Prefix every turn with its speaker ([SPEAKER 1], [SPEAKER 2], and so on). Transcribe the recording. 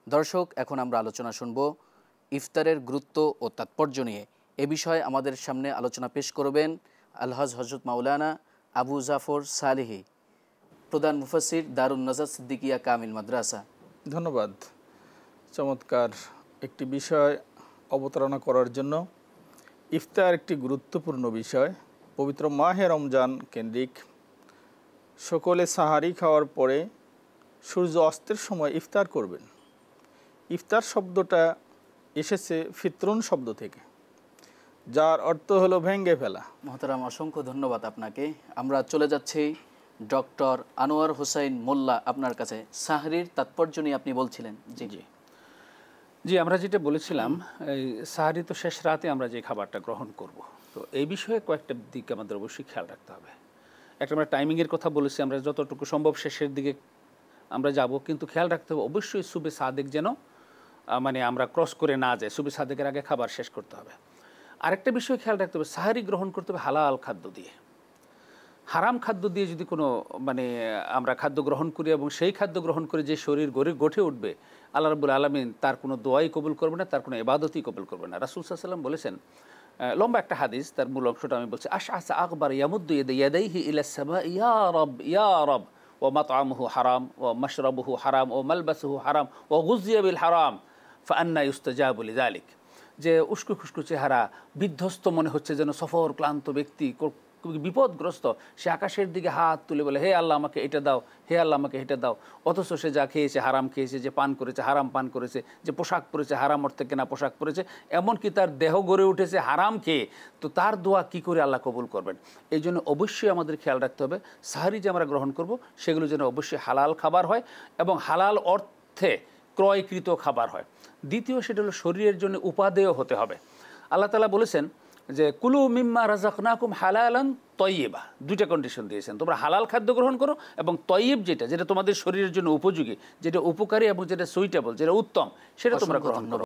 [SPEAKER 1] দর্শক, এখন আমরা আলোচনা শুনব ইফতারের গুরুত্ব ও তাৎপর্য নিয়ে। এ বিষয়ে আমাদের সামনে আলোচনা পেশ করবেন আলহাজ হজরত মাওলানা আবু জাফর সালেহী, প্রধান মুফাসসির দারুন নাজাত সিদ্দিকিয়া কামিল মাদ্রাসা।
[SPEAKER 2] ধন্যবাদ। চমৎকার একটি বিষয় অবতারণা করার জন্য। ইফতার একটি গুরুত্বপূর্ণ বিষয়। পবিত্র মাহে রমজান কেন্দ্রিক সকলে সাহারি খাওয়ার পরে সূর্য অস্তের সময় ইফতার করবেন। ইফতার শব্দটা এসেছে ফিতরুন শব্দ থেকে, যার অর্থ হলো ভেঙ্গে ফেলা।
[SPEAKER 1] মহতারাম, অসংখ্য ধন্যবাদ আপনাকে। আমরা চলে যাচ্ছি ডক্টর আনোয়ার হোসাইন মোল্লা আপনার কাছে। সাহরির তাৎপর্য নিয়ে আপনি বলছিলেন। জি জি
[SPEAKER 3] জি, আমরা যেটা বলেছিলাম, এই সাহারি তো শেষ রাতে আমরা যে খাবারটা গ্রহণ করব, তো এই বিষয়ে কয়েকটা দিক আমাদের অবশ্যই খেয়াল রাখতে হবে। একটা আমরা টাইমিংয়ের কথা বলেছি, আমরা যতটুকু সম্ভব শেষের দিকে আমরা যাব, কিন্তু খেয়াল রাখতে হবে অবশ্যই সুবে সাদেক যেন মানে আমরা ক্রস করে না যায়। সুবে সাদেকের আগে খাবার শেষ করতে হবে। আরেকটা বিষয় খেয়াল রাখতে হবে, সাহারি গ্রহণ করতে হবে হালাল খাদ্য দিয়ে। হারাম খাদ্য দিয়ে যদি কোনো মানে আমরা খাদ্য গ্রহণ করি এবং সেই খাদ্য গ্রহণ করে যে শরীর গড়ে উঠবে, আল্লাহ রাব্বুল আলামিন তার কোনো দোয়াই কবুল করবে না, তার কোনো ইবাদতই কবুল করবে না। রাসূল সাল্লাল্লাহু আলাইহি ওয়াসাল্লাম বলেছেন, লম্বা একটা হাদিস, তার মূল অংশটা আমি বলছি। আশআসা আকবার ইয়ামুদ্দু ইয়াদাইহি ইলা সামা ইয়া রব ওয়া মাতআমুহু হারাম ওয়া মাশরাবুহু হারাম ওয়া মালবাসুহু হারাম ওয়া গুযিয়া বিল হারাম ফাআন্না ইউস্তাজাবু লিযালিক। যে উস্কো খুস্কো চেহারা, বিধ্বস্ত মনে হচ্ছে যেন সফর ক্লান্ত ব্যক্তি, বিপদগ্রস্ত, সে আকাশের দিকে হাত তুলে বলে, হে আল্লাহ আমাকে এটা দাও, হে আল্লাহ আমাকে এটা দাও। অথচ সে যা খেয়েছে হারাম খেয়েছে, যে পান করেছে হারাম পান করেছে, যে পোশাক পরেছে হারাম অর্থে কেনা পোশাক পরেছে, এমনকি তার দেহ গড়ে উঠেছে হারাম খেয়ে। তো তার দোয়া কি করে আল্লাহ কবুল করবেন? এই জন্য অবশ্যই আমাদের খেয়াল রাখতে হবে, সাহারি যে আমরা গ্রহণ করব সেগুলো যেন অবশ্যই হালাল খাবার হয় এবং হালাল অর্থে ক্রয়কৃত খাবার হয়। দ্বিতীয়, সেটা হলো শরীরের জন্য উপাদেয় হতে হবে। আল্লাহ তাআলা বলেছেন যে কুলু মিম্মা রাযাকনাকুম হালালান তয়্যিবা, দুইটা কন্ডিশন দিয়েছেন, তোমরা হালাল খাদ্য গ্রহণ করো এবং তয়্যিব যেটা তোমাদের শরীরের জন্য উপযোগী, যেটা উপকারী এবং যেটা সুইটেবল, যেটা উত্তম, সেটা তোমরা গ্রহণ করো।